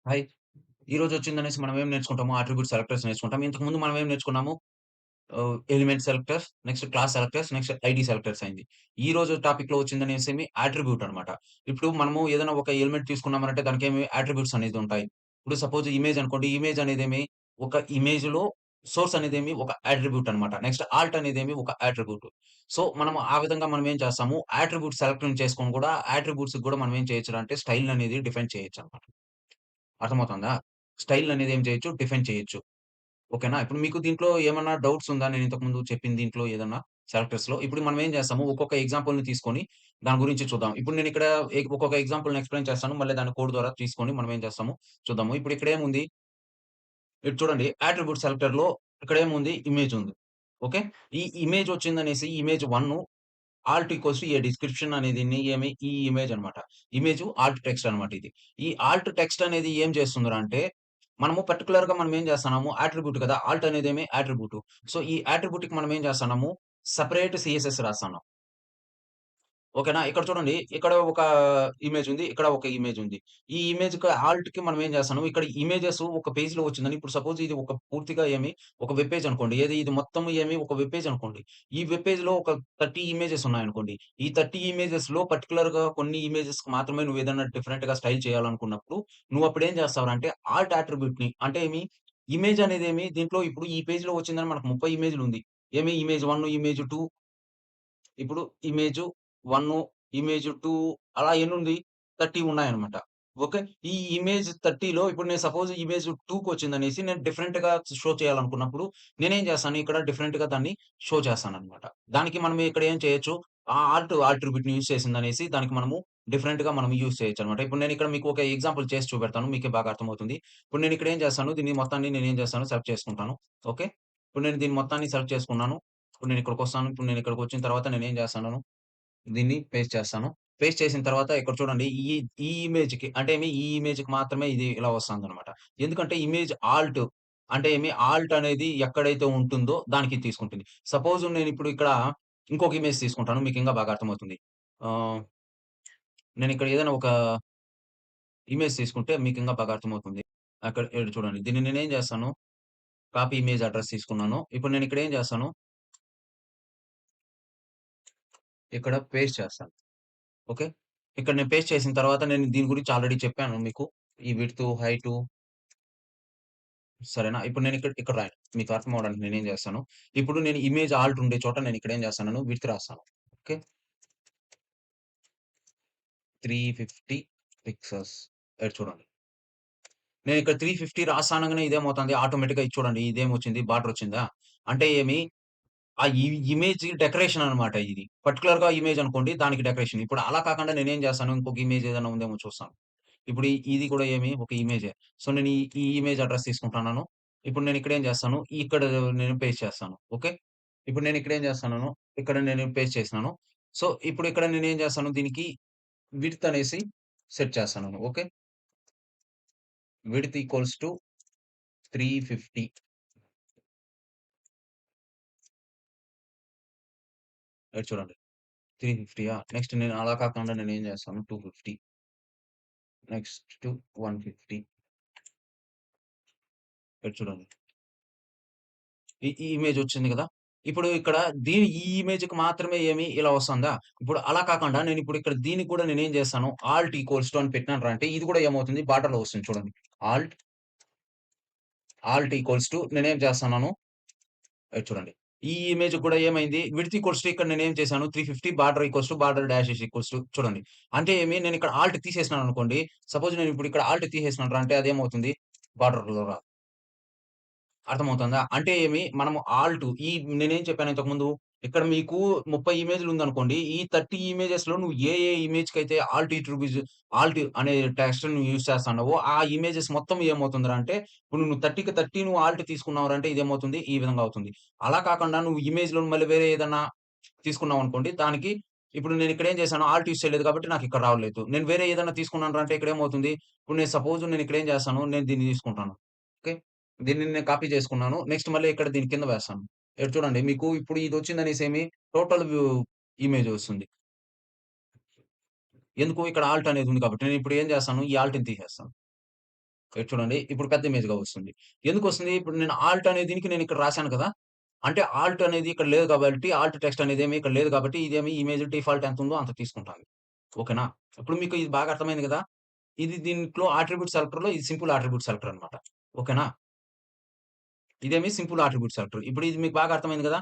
Hi. ఈరోజొచ్చిందనేసి మనం ఏం నేర్చుకుంటాము? అట్రిబ్యూట్ సెలెక్టర్స్ నేర్చుకుంటాం. ఇంతకుముందు మనం ఏం నేర్చుకున్నాము? Element selectors, next class selectors, next ID selectors అయింది. ఈ రోజు టాపిక్‌లో వచ్చిందనేసేమి అట్రిబ్యూట్ అన్నమాట. ఇప్పుడు మనము ఏదైనా ఒక ఎలిమెంట్ తీసుకున్నామనంటే దానికేమి అట్రిబ్యూట్స్ అనేది ఉంటాయి. ఇప్పుడు సపోజ్ ఇమేజ్ అనుకోండి. ఇమేజ్ అనేదేమి ఒక ఇమేజ్‌లో సోర్స్ అనేదేమి ఒక అట్రిబ్యూట్ అన్నమాట. నెక్స్ట్ ఆల్ట్ అనేదేమి ఒక అట్రిబ్యూట్. సో, మనం ఆ విధంగా మనం ఏం చేస్తాము? అట్రిబ్యూట్ సెలెక్షన్ చేసుకొని కూడా అట్రిబ్యూట్స్‌కి కూడా మనం ఏం చేయొచ్చునంటే స్టైల్ అనేది డిఫైన్ చేయొచ్చన్నమాట. అర్థమవుతుందా? స్టైల్ అనేది ఏం చేయొచ్చు? డిఫైన్ చేయొచ్చు. ఓకేనా? ఇప్పుడు మీకు దీంట్లో ఏమన్నా డౌట్స్ ఉందా? నేను ఇంతకు ముందు చెప్పిన దీంట్లో ఏదన్నా సెలెక్టర్స్‌లో? ఇప్పుడు మనం ఏం చేస్తాము? ఒక్కొక్క ఎగ్జాంపుల్‌ని తీసుకొని దాని గురించి చూద్దాం. ఇప్పుడు నేను ఇక్కడ ఒక్కొక్క ఎగ్జాంపుల్‌ని ఎక్స్‌ప్లెయిన్ చేస్తాను. మళ్ళీ దాన్ని కోడ్ ద్వారా తీసుకొని మనం ఏం చేస్తాము చూద్దాము. ఇప్పుడు ఇక్కడేముంది? ఇటు చూడండి అట్రిబ్యూట్ సెలెక్టర్‌లో ఇక్కడేముంది? ఇమేజ్ ఉంది. ఓకే. ఈ ఇమేజ్ వచ్చిందనేసి image 1 alt equals to a description అనేదిని ఈ ఇమేజ్ అన్నమాట. ఇమేజు ఆల్ట్ టెక్స్ట్ అన్నమాట ఇది. ఈ ఆల్ట్ టెక్స్ట్ అనేది ఏం చేస్తుందిరా అంటే, మనము పర్టిక్యులర్‌గా మనం ఏం చేస్తున్నాము అట్రిబ్యూట్ కదా! Alt అనేదేమి attribute. సో, ఈ అట్రిబ్యూట్‌కి మనం ఏం చేస్తున్నాము సెపరేట్ సీఎస్ఎస్ రాస్తున్నాం. ఓకేనా? ఇక్కడ చూడండి. ఇక్కడ ఒక ఇమేజ్ ఉంది. ఇక్కడ ఒక ఇమేజ్ ఉంది. ఈ ఇమేజ్‌కి ఆల్ట్‌కి మనం ఏం చేస్తున్నాం, ఇక్కడ ఇమేజెస్ ఒక పేజ్‌లో వచ్చిందని ఇప్పుడు సపోజ్ ఇది ఒక పూర్తిగా ఒక వెబ్ పేజ్ అనుకోండి. ఇది మొత్తం ఒక వెబ్ పేజ్ అనుకోండి. ఈ వెబ్ పేజ్‌లో ఒక 30 ఇమేజెస్ ఉన్నాయనుకోండి. ఈ 30 ఇమేజెస్‌లో పర్టిక్యులర్‌గా కొన్ని ఇమేజెస్‌కి మాత్రమే నువ్వేదన్నా డిఫరెంట్‌గా స్టైల్ చేయాలనుకున్నప్పుడు, నువ్వప్పుడు ఏం చేస్తావురా అంటే ఆల్ట్ అట్రిబ్యూట్‌ని అంటే ఇమేజ్ అనేదేమి దీంట్లో ఇప్పుడు ఈ పేజ్‌లో వచ్చిందని మనకు 30 ఇమేజ్‌లుంది. ఇమేజ్ 1, ఇమేజ్ 2 ఇప్పుడు ఇమేజ్ 1, ఇమేజ్ 2 అలా ఎన్నుంది? 30 ఉన్నాయన్నమాట. ఓకే. ఈ ఇమేజ్ 30లో ఇప్పుడు నేను సపోజ్ ఇమేజ్ 2కొచ్చిందనేసి నేను డిఫరెంట్‌గా షో చేయాలనుకున్నప్పుడు నేనేం చేస్తాను ఇక్కడ డిఫరెంట్‌గా దాన్ని షో చేస్తానన్నమాట. దానికి మనం ఇక్కడ ఏం చేయొచ్చు? ఆ ఆట్రిబ్యూట్‌ని యూజ్ చేసిందనేసి దానికి మనము డిఫరెంట్‌గా మనం యూజ్ చేయొచ్చన్నమాట. ఇప్పుడు నేనిక్కడ మీకు ఒక ఎగ్జాంపుల్ చేసి చూపెడతాను. మీకే బాగా అర్థమవుతుంది. ఇప్పుడు నేనిక్కడ ఏం చేస్తాను? దీన్ని మొత్తాన్ని నేనేం చేస్తాను? సెలెక్ట్ చేసుకుంటాను. ఓకే. ఇప్పుడు నేను దీన్ని మొత్తాన్ని సెలెక్ట్ చేసుకున్నాను. ఇప్పుడు నేనిక్కడికొస్తాను. ఇప్పుడు నేనిక్కడికొచ్చిన తర్వాత నేనేం చేస్తాను? దీన్ని పేస్ట్ చేస్తాను. పేస్ట్ చేసిన తర్వాత ఇక్కడ చూడండి ఈ ఇమేజ్‌కి అంటే ఈ ఇమేజ్‌కి మాత్రమే ఇది ఇలా వస్తుందనమాట. ఎందుకంటే ఇమేజ్ ఆల్ట్ అంటే ఆల్ట్ అనేది ఎక్కడైతే ఉంటుందో దానికి తీసుకుంటుంది. సపోజ్ నేనిప్పుడు ఇక్కడ ఇంకొక ఇమేజ్ తీసుకుంటాను. మీకింకా బాగా అర్థమవుతుంది. ఆహ్, నేనిక్కడ ఏదైనా ఒక ఇమేజ్ తీసుకుంటే మీకింకా బాగా అర్థమవుతుంది. ఇక్కడ చూడండి. దీన్ని నేనేం చేస్తాను? కాపీ ఇమేజ్ అడ్రెస్ తీసుకున్నాను. ఇప్పుడు నేనిక్కడ ఏం చేస్తాను? ఇక్కడ పేస్ట్ చేస్తాను. ఓకే. ఇక్కడ నేను పేస్ట్ చేసిన తర్వాత నేను దీని గురించి ఆల్రెడీ చెప్పాను మీకు. ఈ విడ్త్, హైటు సరేనా? ఇప్పుడు నేను ఇక్కడ రాయను. మీకు అర్థం అవ్వడానికి నేనేం చేస్తాను, ఇప్పుడు నేను ఇమేజ్ ఆల్ట్ ఉండే చోట నేను ఇక్కడ ఏం చేస్తాను విడ్త్ రాస్తాను. ఓకే. 350 పిక్సెల్స్. ఇక్కడ చూడండి. నేను ఇక్కడ 350 రాసానంగానే ఇదేమవుతుంది ఆటోమేటిక్‌గా ఇది చూడండి ఇదేమొచ్చింది బార్డర్ వచ్చిందా? అంటే ఆ ఇమేజ్ డెకరేషన్ అన్నమాట ఇది. పర్టిక్యులర్‌గా ఇమేజ్ అనుకోండి దానికి డెకరేషన్. ఇప్పుడు అలా కాకుండా నేనేం చేస్తాను ఇంకొక ఇమేజ్ ఏదైనా ఉందేమో చూస్తాను. ఇప్పుడు ఇది కూడా ఒక ఇమేజే. సో, నేను ఈ ఇమేజ్ అడ్రెస్ తీసుకుంటున్నాను. ఇప్పుడు నేను ఇక్కడ ఏం చేస్తాను, ఇక్కడ నేను పేస్ట్ చేస్తాను. ఓకే. ఇప్పుడు నేను ఇక్కడ ఏం చేస్తున్నాను, ఇక్కడ నేను పేస్ట్ చేసినాను. సో, ఇప్పుడు ఇక్కడ నేనేం చేస్తాను, దీనికి విడ్త్ అనేసి సెట్ చేస్తున్నాను. ఓకే. విడ్త్ ఈక్వల్స్ టు 350 ఇక్కడ చూడండి. 350 నెక్స్ట్ నేను అలా కాకుండా నేనేం చేస్తాను 250 నెక్స్ట్ 150 ఇక్కడ చూడండి. ఈ ఇమేజ్ వచ్చింది గదా! ఇప్పుడు ఇక్కడ ఈ ఇమేజ్‌కి మాత్రమే ఇలా వస్తుందా? ఇప్పుడు అలా కాకుండా నేనిప్పుడు ఇక్కడ దీనికి కూడా నేనేం చేస్తాను, ఆల్ట్ ఈక్వల్స్ టు అని పెట్టినానురా అంటే ఇది కూడా ఏమవుతుంది బార్డర్‌లో వస్తుంది చూడండి. ఆల్ట్, ఆల్ట్ ఈక్వల్స్ టు నేనేం చేస్తున్నాను, ఇది చూడండి. ఈ ఇమేజ్ కూడా ఏమైంది విడ్త్ ఈక్వల్స్ టు ఇక్కడ నేనేం చేశాను 350 border equals to border dash equals to చూడండి. అంటే నేనిక్కడ ఆల్ట్ తీసేసినాననుకోండి, సపోజ్ నేనిప్పుడు ఇక్కడ ఆల్ట్ తీసేసినానురా అంటే అదేమవుతుంది బార్డర్‌లో అర్థమవుతుందా? అంటే మనము ఆల్ట్ నేనేం చెప్పాను ఇంతకుముందు, ఇక్కడ మీకు 30 ఇమేజ్‌లుందనుకోండి. ఈ 30 ఇమేజెస్‌లో నువ్వు ఏ ఇమేజ్‌కైతే ఆల్ట్ అనే టెక్స్ట్‌ని నువ్వు యూజ్ చేస్తున్నావో, ఆ ఇమేజెస్ మొత్తం ఏమవుతుందిరా అంటే, ఇప్పుడు నువ్వు 30కి 30 నువ్వు ఆల్ట్ తీసుకున్నావురా అంటే ఇదేమవుతుంది, ఈ విధంగా అవుతుంది. అలా కాకుండా నువ్వు ఇమేజ్‌లో మళ్ళీ వేరే ఏదన్నా తీసుకున్నావనుకోండి, దానికి ఇప్పుడు నేనిక్కడ ఏం చేశాను, ఆల్ట్ యూజ్ చేయలేదు కాబట్టి నాకిక్కడ రావలేదు. నేను వేరే ఏదన్నా తీసుకున్నానురా అంటే ఇక్కడేమవుతుంది, ఇప్పుడు నేను సపోజ్ నేనిక్కడ ఏం చేస్తాను, నేను దీన్ని తీసుకుంటాను. ఓకే. దీన్ని నేను కాపీ చేసుకున్నాను. నెక్స్ట్ మళ్ళీ ఇక్కడ దీని కింద వేస్తాను. ఇక్కడ చూడండి మీకు ఇప్పుడు ఇదొచ్చిందనేసేమి టోటల్ ఇమేజ్ వస్తుంది. ఎందుకు ఇక్కడ ఆల్ట్ అనేది ఉంది కాబట్టి. నేనిప్పుడు ఏం చేస్తాను ఈ ఆల్ట్‌ని తీసేస్తాను. ఇక్కడ చూడండి. ఇప్పుడు పెద్ద ఇమేజ్‌గా వస్తుంది. ఎందుకొస్తుంది? ఇప్పుడు నేను ఆల్ట్ అనే దీనికి నేను ఇక్కడ రాసాను కదా! అంటే ఆల్ట్ అనేది ఇక్కడ లేదు కాబట్టి, ఆల్ట్ టెక్స్ట్ అనేదేమి ఇక్కడ లేదు కాబట్టి, ఇదేమి ఇమేజ్ డిఫాల్ట్ ఎంతుందో అంత తీసుకుంటాను. ఓకేనా? ఇప్పుడు మీకు ఇది బాగా అర్థమైంది గదా! ఇది దీంట్లో అట్రిబ్యూట్ సెలెక్టర్‌లో ఇది సింపుల్ అట్రిబ్యూట్ సెలెక్టర్ అన్నమాట. ఓకేనా? ఇదేమి సింపుల్ అట్రిబ్యూట్ సెలెక్టర్. ఇప్పుడు ఇది మీకు బాగా అర్థమైంది గదా!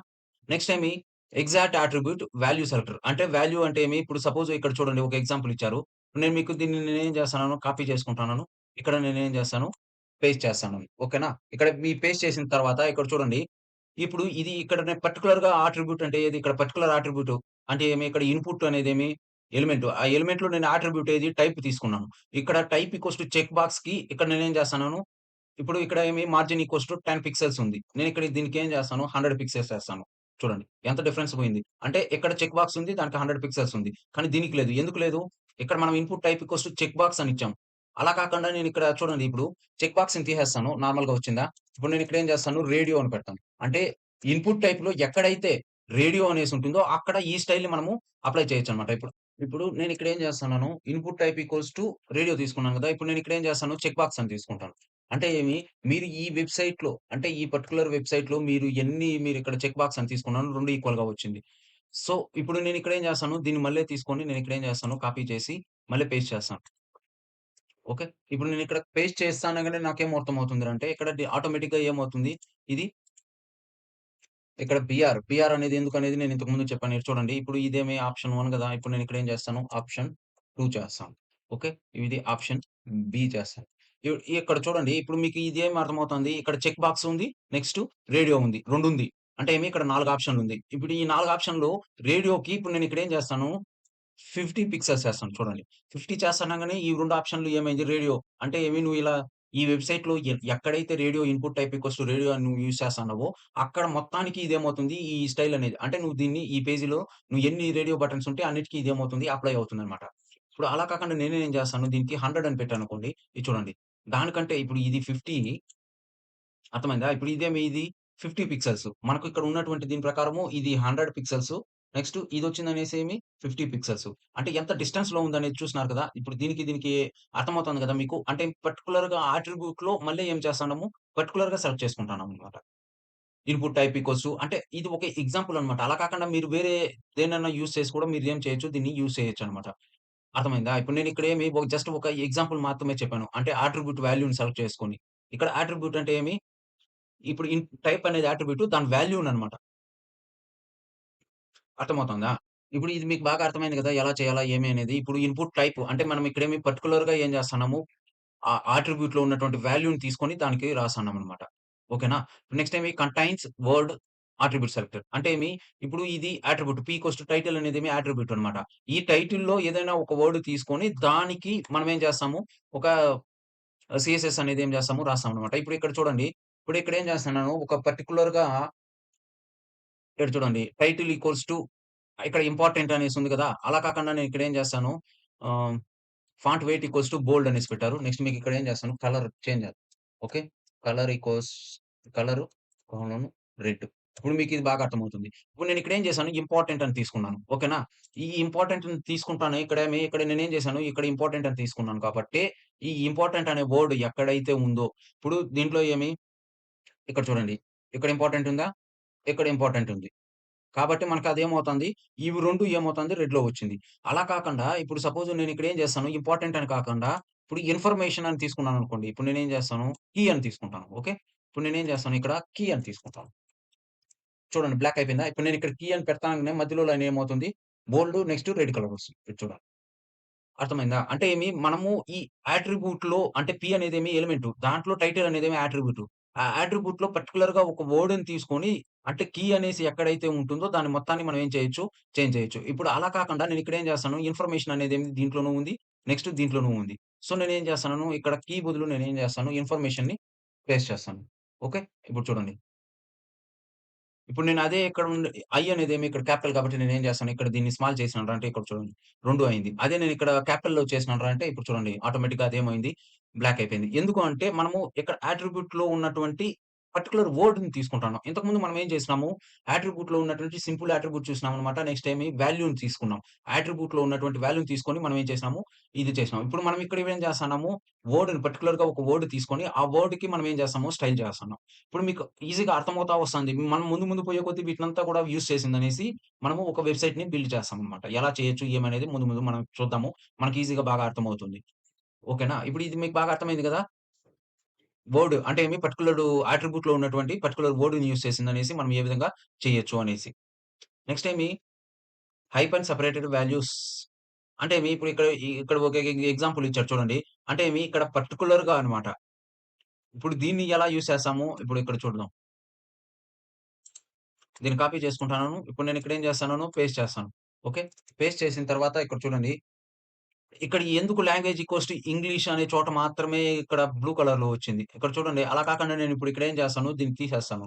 నెక్స్ట్ ఏమి ఎగ్జాక్ట్ అట్రిబ్యూట్ వాల్యూ సెలెక్టర్. అంటే వాల్యూ అంటే ఏమి? ఇప్పుడు సపోజ్ ఇక్కడ చూడండి ఒక ఎగ్జాంపుల్ ఇచ్చారు. నేను మీకు దీన్ని నేనేం చేస్తున్నాను కాపీ చేసుకుంటున్నాను. ఇక్కడ నేనేం చేస్తాను పేస్ట్ చేస్తాను. ఓకేనా? ఇక్కడ పేస్ట్ చేసిన తర్వాత ఇక్కడ చూడండి. ఇప్పుడు ఇది ఇక్కడ నేను పర్టిక్యులర్‌గా అట్రిబ్యూట్ అంటే ఏది? ఇక్కడ పర్టిక్యులర్ అట్రిబ్యూట్ అంటే ఏమి? ఇక్కడ ఇన్‌పుట్ అనేదేమి ఎలిమెంట్. ఆ ఎలిమెంట్‌లో నేను అట్రిబ్యూట్ ఏది? టైప్ తీసుకున్నాను. ఇక్కడ టైప్ ఈక్వల్స్ టు చెక్ బాక్స్‌కి ఇక్కడ నేనేం చేస్తున్నాను ఇప్పుడు ఇక్కడ ఏమి మార్జిన్ ఈక్వల్స్ టు 10 పిక్సెల్స్ ఉంది. నేనిక్కడ దీనికేం చేస్తాను 100 పిక్సెల్స్ చేస్తాను. చూడండి ఎంత డిఫరెన్స్ పోయింది. అంటే ఇక్కడ చెక్ బాక్స్ ఉంది. దానికి 100 పిక్సెల్స్ ఉంది. కానీ దీనికి లేదు. ఎందుకు లేదు? ఇక్కడ మనం input type equals to check box అని ఇచ్చాం. అలా కాకుండా నేనిక్కడ చూడండి ఇప్పుడు చెక్ బాక్స్‌ని తీసేస్తాను. నార్మల్‌గా వచ్చిందా? ఇప్పుడు నేనిక్కడ ఏం చేస్తాను రేడియో అని పెడతాను. అంటే ఇన్‌పుట్ టైప్‌లో ఎక్కడైతే రేడియో అనేసి ఉంటుందో అక్కడ ఈ స్టైల్‌ని మనము అప్లై చేయొచ్చన్నమాట. ఇప్పుడు ఇప్పుడు నేనిక్కడ ఏం చేస్తున్నాను input type equals to radio తీసుకున్నాను కదా! ఇప్పుడు నేనిక్కడ ఏం చేస్తాను చెక్ బాక్స్ అని తీసుకుంటాను. అంటే ఏమి, మీరు ఈ వెబ్‌సైట్‌లో అంటే ఈ పర్టిక్యులర్ వెబ్‌సైట్‌లో మీరిక్కడ చెక్ బాక్స్ అని తీసుకున్నాను. 2 ఈక్వల్‌గా వచ్చింది. సో, ఇప్పుడు నేనిక్కడ ఏం చేస్తాను, దీన్ని మళ్ళీ తీసుకొని నేనిక్కడ ఏం చేస్తాను, కాపీ చేసి మళ్ళీ పేస్ట్ చేస్తాను. ఓకే. ఇప్పుడు నేనిక్కడ పేస్ట్ చేస్తా అనంగానే నాకేం అర్థమవుతుందంటే, ఇక్కడ ఆటోమేటిక్‌గా ఏమవుతుంది, ఇది బిఆర్ అనేది ఎందుకనేది నేను ఇంతకు ముందు చెప్పాను. ఇది చూడండి. ఇప్పుడు ఇదేమి ఆప్షన్ 1 గదా! ఇప్పుడు నేనిక్కడ ఏం చేస్తాను, ఆప్షన్ 2 చేస్తాను. ఓకే. ఇది ఆప్షన్ బి చేస్తాను. ఇక్కడ చూడండి. ఇప్పుడు మీకు ఇదేం అర్థమవుతుంది. ఇక్కడ చెక్ బాక్స్ ఉంది. నెక్స్ట్ రేడియో ఉంది. 2 ఉంది. అంటే ఏమి ఇక్కడ 4 ఆప్షన్‌లుంది. ఇప్పుడు ఈ 4 ఆప్షన్‌లో రేడియోకి ఇప్పుడు నేనిక్కడ ఏం చేస్తాను 50 పిక్సెల్స్ చేస్తాను చూడండి. 50 చేస్తానంగానే ఈ 2 ఆప్షన్‌లు ఏమైంది రేడియో. అంటే ఏమి నువ్వు ఇలా ఈ వెబ్‌సైట్‌లో ఎక్కడైతే radio input type equals to radio అని నువ్వు యూజ్ చేస్తున్నావో, అక్కడ మొత్తానికి ఇదేమవుతుంది ఈ స్టైల్ అనేది. అంటే నువ్వు దీన్ని ఈ పేజీలో నువ్వు ఎన్ని రేడియో బటన్స్ ఉంటే అన్నిటికి ఇదేమవుతుంది అప్లై అవుతుందన్నమాట. ఇప్పుడు అలా కాకుండా నేనేం చేస్తాను దీనికి 100 అని పెట్టాననుకోండి. ఇది చూడండి. దానికంటే ఇప్పుడు ఇది 50 అర్థమైందా? ఇప్పుడు ఇది 50 పిక్సెల్స్. మనకు ఇక్కడ ఉన్నటువంటి దీని ప్రకారము ఇది 100 పిక్సెల్స్. Next ఇదొచ్చిందనేసేమి 50 pixels. అంటే ఎంత డిస్టెన్స్‌లో ఉందనేది చూస్తున్నారు కదా! ఇప్పుడు దీనికి అర్థమవుతుంది కదా మీకు. అంటే పర్టిక్యులర్‌గా అట్రిబ్యూట్‌లో మళ్ళీ ఏం చేస్తున్నాము, పర్టిక్యులర్‌గా సెలెక్ట్ చేసుకుంటున్నామనమాట. ఇన్‌పుట్ టైప్ ఈక్వల్స్ అంటే ఇది ఒక ఎగ్జాంపుల్ అన్నమాట. అలా కాకుండా మీరు వేరే దేన్నన్నా యూజ్ చేసి కూడా మీరు ఏం చేయొచ్చు, దీన్ని యూజ్ చేయొచ్చనమాట. అర్థమైందా? ఇప్పుడు నేనిక్కడేమి జస్ట్ ఒక ఎగ్జాంపుల్ మాత్రమే చెప్పాను. అంటే అట్రిబ్యూట్ వాల్యూని సెలెక్ట్ చేసుకొని. ఇక్కడ అట్రిబ్యూట్ అంటే ఏమి ఇప్పుడు టైప్ అనేది అట్రిబ్యూట్ దాని వాల్యూననమాట. అర్థమవుతుందా? ఇప్పుడు ఇది మీకు బాగా అర్థమైంది గదా! ఎలా చేయాలా? ఏమి అనేది. ఇప్పుడు ఇన్‌పుట్ టైప్ అంటే మనం ఇక్కడేమి పర్టిక్యులర్‌గా ఏం చేస్తున్నాము, ఆ అట్రిబ్యూట్‌లో ఉన్నటువంటి వాల్యూని తీసుకొని దానికి రాస్తున్నామనమాట. ఓకేనా? నెక్స్ట్ ఏమి కంటైన్స్ వర్డ్ అట్రిబ్యూట్ సెలెక్టర్. అంటే ఇప్పుడు ఇది attribute p equals to title అనేదేమి అట్రిబ్యూట్ అనమాట. ఈ టైటిల్‌లో ఏదైనా ఒక వర్డ్ తీసుకొని దానికి మనం ఏం చేస్తాము, ఒక సీఎస్ఎస్ అనేది ఏం చేస్తాము రాస్తామనమాట. ఇప్పుడు ఇక్కడ చూడండి. ఇప్పుడు ఇక్కడ ఏం చేస్తున్నాను ఒక పర్టిక్యులర్‌గా ఇక్కడ చూడండి. టైటిల్ ఈక్వల్స్ టు ఇక్కడ ఇంపార్టెంట్ అనేసి ఉంది కదా! అలా కాకుండా నేను ఇక్కడ ఏం చేస్తాను ఆహ్, ఫాంట్ వెయిట్ ఈక్వల్స్ టు బోల్డ్ అనేసి పెట్టారు. నెక్స్ట్ మీకు ఇక్కడ ఏం చేస్తాను colour change okay. Colour equals colour colon red. ఇప్పుడు మీకు ఇది బాగా అర్థమవుతుంది. ఇప్పుడు నేను ఇక్కడ ఏం చేశాను ఇంపార్టెంట్ అని తీసుకున్నాను. ఓకేనా? ఈ ఇంపార్టెంట్‌ని తీసుకుంటాను ఇక్కడ నేనేం చేశాను ఇక్కడ ఇంపార్టెంట్ అని తీసుకున్నాను కాబట్టి, ఈ ఇంపార్టెంట్ అనే వర్డ్ ఎక్కడైతే ఉందో ఇప్పుడు దీంట్లో ఇక్కడ చూడండి. ఇక్కడ ఇంపార్టెంట్ ఉందా? ఇక్కడ ఇంపార్టెంట్ ఉంది. కాబట్టి మనకదేమవుతంది, ఇవి 2 ఏమవుతంది రెడ్‌లో వచ్చింది. అలా కాకుండా ఇప్పుడు సపోజ్ నేనిక్కడ ఏం చేస్తాను, ఇంపార్టెంట్ అని కాకుండా, ఇప్పుడు ఇన్ఫర్మేషన్ అని తీసుకున్నాననుకోండి. ఇప్పుడు నేనేం చేస్తాను, కీ అని తీసుకుంటాను. ఓకే. ఇప్పుడు నేనేం చేస్తాను ఇక్కడ కీ అని తీసుకుంటాను. చూడండి బ్లాక్ అయిపోయిందా? ఇప్పుడు నేనిక్కడ కీ అని పెడతానంగానే మధ్యలో లైన్ ఏమవుతుంది, బోల్డ్ నెక్స్ట్ రెడ్ కలర్ వస్తుంది. ఇది చూడండి. అర్థమైందా? అంటే మనము ఈ అట్రిబ్యూట్‌లో అంటే పి అనేదేమి ఎలిమెంటు. దాంట్లో టైటిల్ అనేదేమి అట్రిబ్యూటు. ఆ అట్రిబ్యూట్‌లో పర్టిక్యులర్‌గా ఒక వర్డ్‌ని తీసుకొని అంటే కీ అనేసి ఎక్కడైతే ఉంటుందో దాన్ని మొత్తాన్ని మనం ఏం చేయొచ్చు, చేంజ్ చేయొచ్చు. ఇప్పుడు అలా కాకుండా నేనిక్కడ ఏం చేస్తాను ఇన్ఫర్మేషన్ అనేదేమి దీంట్లోనూ ఉంది. నెక్స్ట్ దీంట్లోనూ ఉంది. సో, నేనేం చేస్తున్నాను ఇక్కడ కీ బదులు నేనేం చేస్తాను ఇన్ఫర్మేషన్‌ని పేస్ట్ చేస్తాను. ఓకే. ఇప్పుడు చూడండి. ఇప్పుడు నేను అదే ఇక్కడ ఐ అనేదేమి ఇక్కడ క్యాపిటల్ కాబట్టి నేనేం చేస్తాను, ఇక్కడ దీన్ని స్మాల్ చేసినానురా అంటే ఇక్కడ చూడండి 2 అయింది. అదే నేను ఇక్కడ క్యాపిటల్‌లో చేసినానురా అంటే ఇప్పుడు చూడండి ఆటోమేటిక్‌గా అదేమైంది బ్లాక్ అయిపోయింది. ఎందుకు అంటే మనము ఇక్కడ అట్రిబ్యూట్‌లో ఉన్నటువంటి పర్టిక్యులర్ వర్డ్‌ని తీసుకుంటాను. ఇంతకుముందు మనం ఏం చేసినాము, అట్రిబ్యూట్‌లో ఉన్నటువంటి సింపుల్ అట్రిబ్యూట్ చూసినామనమాట. నెక్స్ట్ ఏమి వాల్యూని తీసుకున్నాం. అట్రిబ్యూట్‌లో ఉన్నటువంటి వాల్యూని తీసుకొని మనం ఏం చేసినాము, ఇది చేసినాం. ఇప్పుడు మనం ఇక్కడ ఏం చేస్తన్నాము, వర్డ్‌ని పర్టిక్యులర్‌గా ఒక వర్డ్ తీసుకొని, ఆ వర్డ్‌కి మనం ఏం చేస్తాము, స్టైల్ చేస్తున్నాం. ఇప్పుడు మీకు ఈజీగా అర్థమవుతా వస్తాంది. మనం ముందు ముందు పోయే కొద్దీ వీటినంతా కూడా యూజ్ చేసిందనేసి మనము ఒక వెబ్‌సైట్‌ని బిల్డ్ చేస్తామనమాట. ఎలా చేయొచ్చు, ఏమనేది ముందు ముందు మనం చూద్దాము. మనకి ఈజీగా బాగా అర్థమవుతుంది. ఓకేనా? ఇప్పుడు ఇది మీకు బాగా అర్థమైంది గదా! వర్డ్ అంటే ఏమి పర్టిక్యులర్ అట్రిబ్యూట్‌లో ఉన్నటువంటి పర్టిక్యులర్ వర్డ్‌ని యూజ్ చేసిందనేసి మనం ఏ విధంగా చేయొచ్చు అనేసి. నెక్స్ట్ ఏమి హైప్ అండ్ సెపరేటెడ్ వాల్యూస్ అంటే ఏమి ఇప్పుడు ఇక్కడ ఒక ఎగ్జాంపుల్ ఇచ్చాడు చూడండి. అంటే ఏమి ఇక్కడ పర్టిక్యులర్‌గా అన్నమాట. ఇప్పుడు దీన్ని ఎలా యూజ్ చేస్తాము? ఇప్పుడు ఇక్కడ చూద్దాం. దీన్ని కాపీ చేసుకుంటున్నాను. ఇప్పుడు నేను ఇక్కడ ఏం చేస్తున్నాను పేస్ట్ చేస్తాను. ఓకే. పేస్ట్ చేసిన తర్వాత ఇక్కడ చూడండి. ఇక్కడ ఎందుకు లాంగ్వేజ్ ఈక్వల్స్ టు ఇంగ్లీష్ అనే చోట మాత్రమే ఇక్కడ బ్లూ కలర్‌లో వచ్చింది. ఇక్కడ చూడండి అలా కాకుండా నేను ఇప్పుడు ఇక్కడ ఏం చేస్తాను దీన్ని తీసేస్తాను.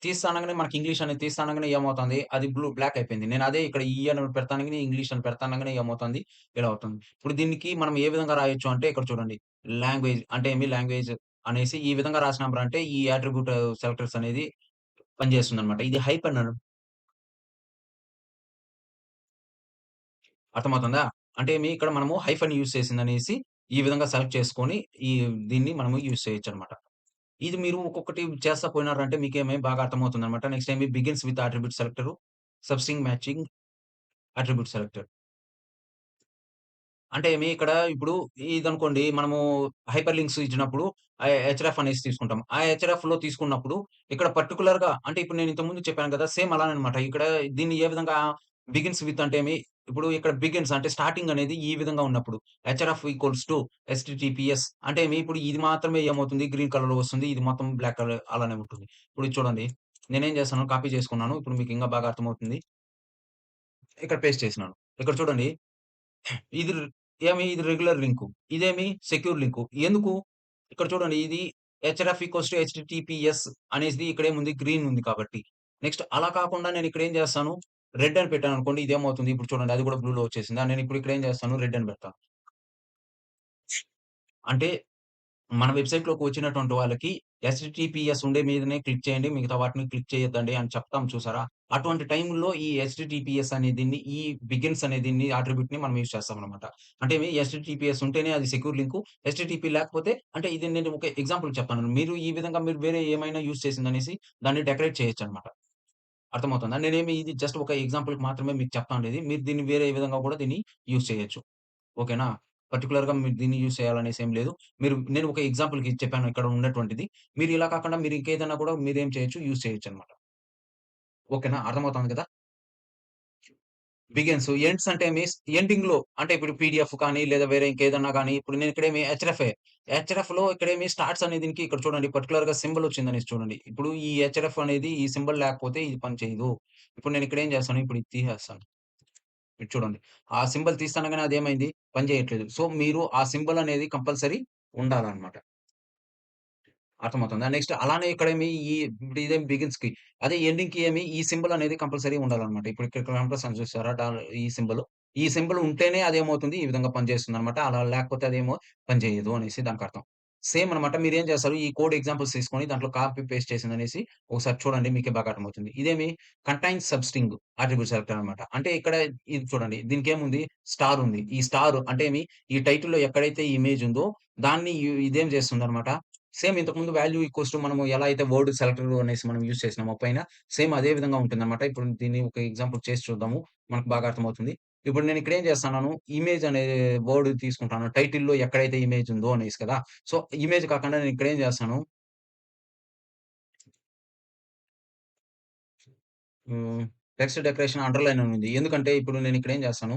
తీస్తానంగానే మనకి ఇంగ్లీష్ అనేది తీస్తానంగానే ఏమవుతుంది? అది బ్లాక్ అయిపోయింది. నేను అదే ఇక్కడ ఈ అని పెడతానంగానే ఇంగ్లీష్ అని పెడతానంగానే ఏమవుతుంది? ఇలా అవుతుంది. ఇప్పుడు దీనికి మనం ఏ విధంగా రాయొచ్చు అంటే ఇక్కడ చూడండి. లాంగ్వేజ్ అంటే ఏమి లాంగ్వేజ్ అనేసి ఈ విధంగా రాసినాంరా అంటే ఈ అట్రిబ్యూట్ సెలెక్టర్స్ అనేది పనిచేస్తుందన్నమాట. ఇది హైపన్ అర్థమవుతుందా? అంటే ఇక్కడ మనము హైఫన్ యూజ్ చేసిందనేసి ఈ విధంగా సెలెక్ట్ చేసుకొని ఈ దీన్ని మనము యూజ్ చేయొచ్చన్నమాట. ఇది మీరు ఒక్కొక్కటి చేస్తా పోయినారంటే మీకేమి బాగా అర్థమవుతుందన్నమాట. నెక్స్ట్ ఏమి begins with attribute selector, substring matching attribute selector. అంటే ఇక్కడ ఇప్పుడు ఇదనుకోండి మనము హైపర్ లింక్స్ ఇచ్చినప్పుడు హెచ్‌రఫ్ అనేసి తీసుకుంటాం. ఆ హెచ్‌రఫ్‌లో తీసుకున్నప్పుడు ఇక్కడ పర్టిక్యులర్‌గా అంటే ఇప్పుడు నేను ఇంతకుముందు చెప్పాను కదా! సేమ్ అలానే అన్నమాట. ఇక్కడ దీన్ని ఏ విధంగా బిగిన్స్ విత్ అంటే ఇప్పుడు ఇక్కడ బిగిన్స్ అంటే స్టార్టింగ్ అనేది ఈ విధంగా ఉన్నప్పుడు హెచ్‌రఫ్ ఈక్వల్స్ టు హెచ్‌టిటిపిఎస్ అంటే ఇప్పుడు ఇది మాత్రమే ఏమవుతుంది గ్రీన్ కలర్‌లో వస్తుంది. ఇది మొత్తం బ్లాక్ కలర్ అలానే ఉంటుంది. ఇప్పుడు ఇది చూడండి. నేనేం చేశాను కాపీ చేసుకున్నాను. ఇప్పుడు మీకు ఇంకా బాగా అర్థమవుతుంది. ఇక్కడ పేస్ట్ చేసినాను. ఇక్కడ చూడండి. ఇది ఇది రెగ్యులర్ లింకు. ఇదేమి సెక్యూర్ లింకు. ఎందుకు? ఇక్కడ చూడండి ఇది హెచ్‌రఫ్ ఈక్వల్స్ టు హెచ్‌టిటిపిఎస్ అనేసి ఇక్కడేముంది గ్రీన్ ఉంది కాబట్టి. నెక్స్ట్ అలా కాకుండా నేను ఇక్కడ ఏం చేస్తాను, రెడ్ అని పెట్టాననుకోండి ఇదేమవుతుంది ఇప్పుడు చూడండి అది కూడా బ్లూలో వచ్చేసిందా? నేను ఇప్పుడు ఇక్కడ ఏం చేస్తాను రెడ్ అని పెడతాను. అంటే మన వెబ్‌సైట్‌లోకి వచ్చినటువంటి వాళ్ళకి హెచ్‌టిటిపిఎస్ ఉండే మీదనే క్లిక్ చేయండి. మిగతా వాటిని క్లిక్ చేయొద్దండి అని చెప్తాం చూసారా? అటువంటి టైంలో ఈ హెచ్‌టిటిపిఎస్ అనే దీన్ని, ఈ బిగిన్స్ అనే దీన్ని అట్రిబ్యూట్‌ని మనం యూజ్ చేస్తామనమాట. అంటే హెచ్‌టిటిపిఎస్ ఉంటేనే అది సెక్యూర్ లింకు. హెచ్‌టిటిపి లేకపోతే అంటే ఇది నేను ఒక ఎగ్జాంపుల్ చెప్తాను. మీరు ఈ విధంగా మీరు వేరే ఏమైనా యూజ్ చేసిందనేసి దాన్ని డెకరేట్ చేయొచ్చనమాట. అర్థమవుతుందా? ఇది జస్ట్ ఒక ఎగ్జాంపుల్‌కి మాత్రమే మీకు చెప్తాండేది. మీరు దీన్ని వేరే విధంగా కూడా దీన్ని యూజ్ చేయొచ్చు. ఓకేనా? పర్టిక్యులర్‌గా మీరు దీన్ని యూజ్ చేయాలనేసి ఏం లేదు. నేను ఒక ఎగ్జాంపుల్‌కి చెప్పాను ఇక్కడ ఉన్నటువంటిది. మీరు ఇలా కాకుండా మీరు ఇంకేదైనా కూడా మీరేం చేయొచ్చు యూజ్ చేయొచ్చన్నమాట. ఓకేనా? అర్థమవుతుంది కదా! బిగిన్స్, ఎండ్స్ అంటే ఎండింగ్‌లో అంటే ఇప్పుడు పీడీఎఫ్ కానీ లేదా వేరే ఇంకేదన్నా గాని ఇప్పుడు నేను ఇక్కడేమి హెచ్‌రఫే. హెచ్‌రఫ్‌లో ఇక్కడేమి స్టార్ట్స్ అనే దీనికి ఇక్కడ చూడండి పర్టిక్యులర్‌గా సింబల్ వచ్చిందనేసి చూడండి. ఇప్పుడు ఈ హెచ్‌రఫ్ అనేది ఈ సింబల్ లేకపోతే ఇది పని చేయదు. ఇప్పుడు నేను ఇక్కడ ఏం చేస్తాను ఇప్పుడు ఇది తీసేస్తాను. ఇది చూడండి. ఆ సింబల్ తీస్తానంగానే అదేమైంది పని చేయట్లేదు. సో, మీరు ఆ సింబల్ అనేది కంపల్సరీ ఉండాలన్నమాట. అర్థమవుతుందా? నెక్స్ట్ అలానే ఇక్కడేమి ఇప్పుడు ఇదేమి బిగిన్స్‌కి. అదే ఎండింగ్‌కి ఈ సింబల్ అనేది కంపల్సరీ ఉండాలన్నమాట. ఇప్పుడు ఇక్కడ కనిపిస్తుంది చూసారా? ఈ సింబల్. ఈ సింబల్ ఉంటేనే అదేమవుతుంది ఈ విధంగా పనిచేస్తుందన్నమాట. అలా లేకపోతే అదేమో పనిచేయదు అనేసి దానికర్థం. సేమ్ అన్నమాట. మీరేం చేస్తారు ఈ కోడ్ ఎగ్జాంపుల్స్ తీసుకొని దాంట్లో కాపీ పేస్ట్ చేసిందనేసి ఒకసారి చూడండి మీకే బాగా అర్థమవుతుంది. ఇదేమి కంటైన్స్ సబ్‌స్ట్రింగ్ అట్రిబ్యూట్ సెలెక్టర్ అన్నమాట. అంటే ఇక్కడ ఇది చూడండి దీనికేముంది స్టార్ ఉంది. ఈ స్టార్ అంటే ఈ టైటిల్‌లో ఎక్కడైతే ఇమేజ్ ఉందో దాన్ని ఇదేం చేస్తుందన్నమాట సేమ్ ఇంతకుముందు వాల్యూ ఈక్వల్స్ టు మనము ఎలా అయితే వర్డ్ సెలెక్టర్ అనేసి మనం యూజ్ చేసినామో పైన, సేమ్ అదే విధంగా ఉంటుందన్నమాట. ఇప్పుడు దీన్ని ఒక ఎగ్జాంపుల్ చేసి చూద్దాము. మనకు బాగా అర్థమవుతుంది. ఇప్పుడు నేను ఇక్కడ ఏం చేస్తున్నాను, ఇమేజ్ అనే వర్డ్ తీసుకుంటాను. టైటిల్‌లో ఎక్కడైతే ఇమేజ్ ఉందో అనేసి కదా! సో, ఇమేజ్ కాకుండా నేను ఇక్కడ ఏం చేస్తాను, హ్మ్. టెక్స్ట్ డెకరేషన్ అండర్‌లైన్ అని ఉంది. ఎందుకంటే ఇప్పుడు నేను ఇక్కడ ఏం చేస్తాను,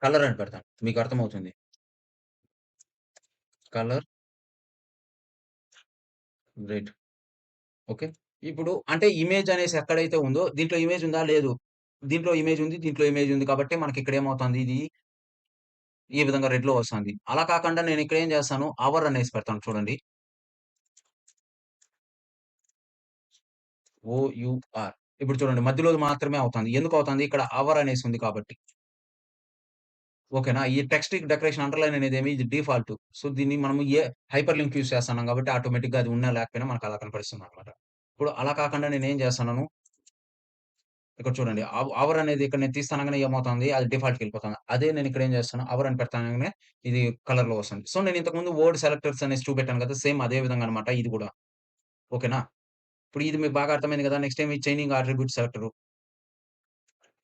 కలర్ అని పెడతాను. మీకు అర్థమవుతుంది. Colour red. ఓకే. ఇప్పుడు అంటే ఇమేజ్ అనేసి ఎక్కడైతే ఉందో దీంట్లో ఇమేజ్ ఉందా? లేదు. దీంట్లో ఇమేజ్ ఉంది. దీంట్లో ఇమేజ్ ఉంది కాబట్టి మనకిక్కడ ఏమవుతుంది ఇది ఈ విధంగా రెడ్‌లో వస్తాంది. అలా కాకుండా నేను ఇక్కడ ఏం చేస్తాను అవర్ అనేసి పెడతాను చూడండి. ఓయూఆర్. ఇప్పుడు చూడండి మధ్యలోది మాత్రమే అవుతుంది. ఎందుకు అవుతుంది? ఇక్కడ అవర్ అనేసి ఉంది కాబట్టి. ఓకేనా? ఈ టెక్స్ట్ డెకరేషన్ అండర్‌లైన్ అనేదేమి ఇది డిఫాల్ట్. సో, దీన్ని మనము హైపర్ లింక్ యూజ్ చేస్తున్నాం కాబట్టి ఆటోమేటిక్‌గా అది ఉన్నా లేకపోయినా మనకు అలా కనపడిస్తుందనమాట. ఇప్పుడు అలా కాకుండా నేనేం చేస్తున్నాను, ఇక్కడ చూడండి అవర్ అనేది ఇక్కడ నేను తీస్తానంగానే ఏమవుతుంది, అది డిఫాల్ట్‌కెళ్ళిపోతుంది. అదే నేను ఇక్కడ ఏం చేస్తాను, అవర్ అని పెడతానంగానే ఇది కలర్‌లో వస్తుంది. సో, నేను ఇంతకుముందు వర్డ్ సెలెక్టర్స్ అనేసి చూపెట్టాను కదా! సేమ్ అదే విధంగా అనమాట ఇది కూడా. ఓకేనా? ఇప్పుడు ఇది మీకు బాగా అర్థమైంది కదా! నెక్స్ట్ ఏమి chaining attribute selector.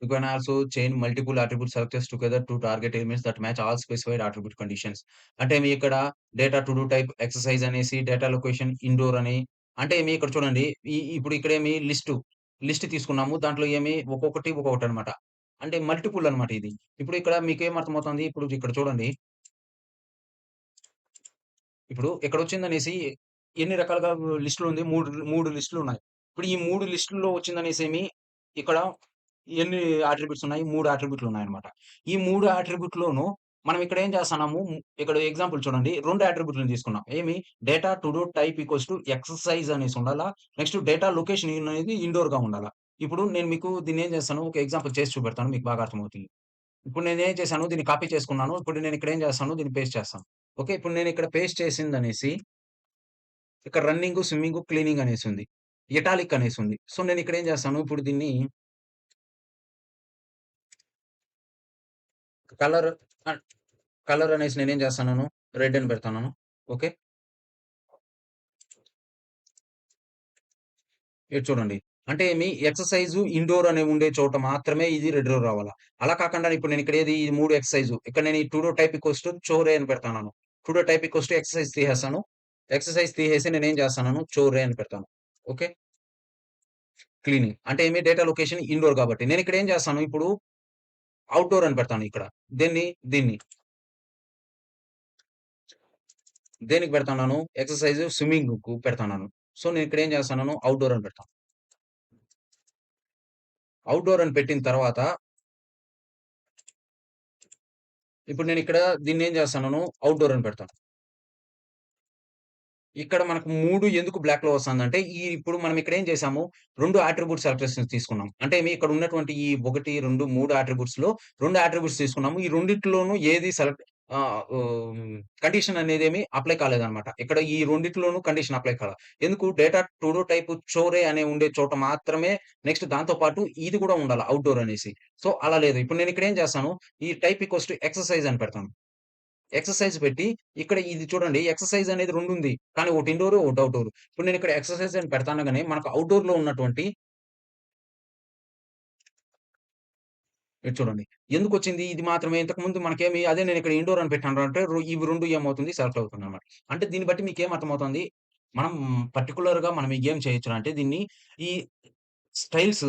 You can also chain multiple attribute selectors together to target elements that match all specified attribute conditions. అంటే మీ ఇక్కడ data to do type exercise అనేసి, డేటా లొకేషన్ ఇండోర్ అని అంటే మీ ఇక్కడ చూడండి ఇప్పుడు ఇక్కడేమి లిస్ట్ తీసుకున్నాము. దాంట్లో ఏమి ఒక్కొక్కటనమాట. అంటే మల్టిపుల్ అనమాట ఇది. ఇప్పుడు ఇక్కడ మీకేం అర్థమవుతుంది? ఇప్పుడు ఇక్కడ చూడండి. ఇప్పుడు ఇక్కడొచ్చిందనేసి ఎన్ని రకాలుగా లిస్టులుంది. 3 లిస్టులున్నాయి. ఇప్పుడు ఈ 3 లిస్టుల్లో వచ్చిందనేసేమి ఇక్కడ ఎన్ని అట్రిబ్యూట్స్ ఉన్నాయి? 3 అట్రిబ్యూట్లున్నాయన్నమాట. ఈ 3 అట్రిబ్యూట్‌లోనూ మనం ఇక్కడ ఏం చేస్తన్నాము, ఇక్కడ ఎగ్జాంపుల్ చూడండి. 2 అట్రిబ్యూట్‌లని తీసుకున్నాం. ఏమి data to do type equals to exercise అనేసి ఉండాలా. నెక్స్ట్ డేటా లొకేషన్ అనేది ఇండోర్‌గా ఉండాలా. ఇప్పుడు నేను మీకు దీన్నేం చేస్తాను, ఒక ఎగ్జాంపుల్ చేసి చూపెడతాను. మీకు బాగా అర్థమవుతుంది. ఇప్పుడు నేనేం చేశాను, దీన్ని కాపీ చేసుకున్నాను. ఇప్పుడు నేను ఇక్కడ ఏం చేస్తాను, దీన్ని పేస్ట్ చేస్తాను. ఓకే. ఇప్పుడు నేను ఇక్కడ పేస్ట్ చేసిందనేసి ఇక్కడ రన్నింగు, స్విమ్మింగు, క్లీనింగ్ అనేసుంది. ఇటాలిక్ అనేసుంది. సో, నేనిక్కడ ఏం చేస్తాను, ఇప్పుడు దీన్ని కలర్ ఆహ్, కలర్ అనేసి నేనేం చేస్తన్నాను, రెడ్ అని పెడతన్నాను. ఓకే. ఇది చూడండి. అంటే ఎక్సర్‌సైజు, ఇండోర్ అని ఉండే చోట మాత్రమే ఇది రెడ్‌లో రావాలా. అలా కాకుండా ఇప్పుడు నేను ఇక్కడ ఈ 3 ఎక్సర్‌సైజు. ఇక్కడ నేను ఈ to do type equals to chore అని పెడతన్నాను. To do type equals to exercise తీసేస్తాను. ఎక్సర్‌సైజ్ తీసేసి నేనేం చేస్తన్నాను, చోరే అని పెడతాను. ఓకే. క్లీనింగ్. అంటే డేటా లొకేషన్ ఇండోర్ కాబట్టి. నేనిక్కడ ఏం చేస్తాను, ఇప్పుడు ఔట్‌డోర్ అని పెడతాను ఇక్కడ. దీన్ని. దేనికి పెడతన్నాను, ఎక్సర్‌సైజ్ స్విమ్మింగ్‌కు పెడతన్నాను. సో, నేనిక్కడ ఏం చేస్తన్నాను, ఔట్‌డోర్ అని పెడతాను. ఔట్‌డోర్ అని పెట్టిన తర్వాత, ఇప్పుడు నేనిక్కడ దీన్నేం చేస్తన్నాను, ఔట్‌డోర్ అని పెడతాను. ఇక్కడ మనకు 3 ఎందుకు బ్లాక్‌లో వస్తందంటే, ఇప్పుడు మనం ఇక్కడ ఏం చేసాము, 2 అట్రిబ్యూట్ సెలెక్టర్స్‌ని తీసుకున్నాం. అంటే ఇక్కడ ఉన్నటువంటి ఈ 1, 2, 3 అట్రిబ్యూట్స్‌లో 2 అట్రిబ్యూట్స్ తీసుకున్నాము. ఈ రెండిట్లోనూ ఏది సెలెక్ట్ కండిషన్ అనేదేమి అప్లై కాలేదన్నమాట. ఇక్కడ ఈ రెండిట్లోనూ కండిషన్ అప్లై కాలా. ఎందుకు డేటా టు డూ టైప్ చోరే అనే ఉండే చోట మాత్రమే నెక్స్ట్ దాంతో పాటు ఇది కూడా ఉండాల ఔట్‌డోర్ అనేసి. సో, అలా లేదు. ఇప్పుడు నేనిక్కడ ఏం చేస్తాను, ఈ టైప్ ఈక్వల్స్ టు ఎక్సర్‌సైజ్ అని పెడతాను. ఎక్సర్‌సైజ్ పెట్టి, ఇక్కడ ఇది చూడండి ఎక్సర్‌సైజ్ అనేది 2 ఉంది. కానీ ఒకటి ఇండోర్, ఒకటి ఔట్‌డోర్. ఇప్పుడు నేను ఇక్కడ ఎక్సర్‌సైజ్ అని పెడతానగానే మనకు ఔట్‌డోర్‌లో ఉన్నటువంటి ఇది చూడండి. ఎందుకొచ్చింది? ఇది మాత్రమే ఇంతకుముందు మనకేమి అదే నేను ఇక్కడ ఇండోర్ అని పెట్టాను అంటే ఇవి 2 ఏమవుతుంది సెలెక్ట్ అవుతుందన్నమాట. అంటే దీన్ని బట్టి మీకేం అర్థమవుతుంది? మనం పర్టిక్యులర్‌గా మనం ఏం చేయొచ్చున అంటే దీన్ని ఈ స్టైల్స్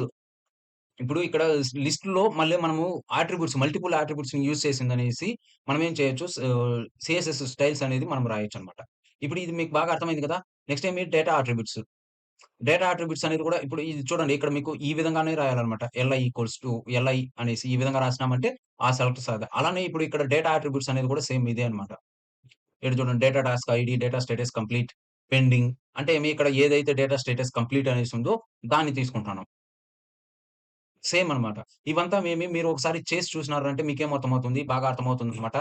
ఇప్పుడు ఇక్కడ లిస్ట్‌లో మళ్ళీ మనము మల్టిపుల్ అట్రిబ్యూట్స్‌ని యూజ్ చేసిందనేసి మనం ఏం చేయొచ్చు సీఎస్ఎస్ స్టైల్స్ అనేది మనం రాయొచ్చన్నమాట. ఇప్పుడు ఇది మీకు బాగా అర్థమైంది కదా! Next data attributes. Data attributes అనేది కూడా ఇప్పుడు ఇది చూడండి ఇక్కడ మీకు ఈ విధంగానే రాయాలన్నమాట. ఎల్ఐ అనేసి ఈ విధంగా రాసినామంటే ఆ సెలెక్ట్ సాగా. అలానే ఇప్పుడు ఇక్కడ డేటా అట్రిబ్యూట్స్ అనేది కూడా సేమ్ ఇదే అన్నమాట. ఇక్కడ చూడండి data task ID, data status complete, pending అంటే ఇక్కడ ఏదైతే డేటా స్టేటస్ కంప్లీట్ అనేసి ఉందో దాన్ని తీసుకుంటున్నాం. సేమ్ అన్నమాట. ఇవంతా మీరు ఒకసారి చేసి చూసినారంటే మీకేం అర్థమవుతుంది, బాగా అర్థమవుతుందన్నమాట.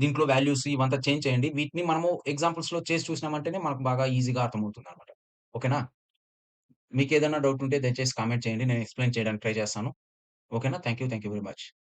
దీంట్లో వాల్యూస్ ఇవంతా చేంజ్ చేయండి. వీటిని మనము ఎగ్జాంపుల్స్‌లో చేసి చూసినామంటేనే మనకు బాగా ఈజీగా అర్థమవుతుందన్నమాట. ఓకేనా? మీకేదైనా డౌట్ ఉంటే దయచేసి కామెంట్ చేయండి. నేను ఎక్స్‌ప్లెయిన్ చేయడానికి ట్రై చేస్తాను. ఓకేనా? Thank you very much.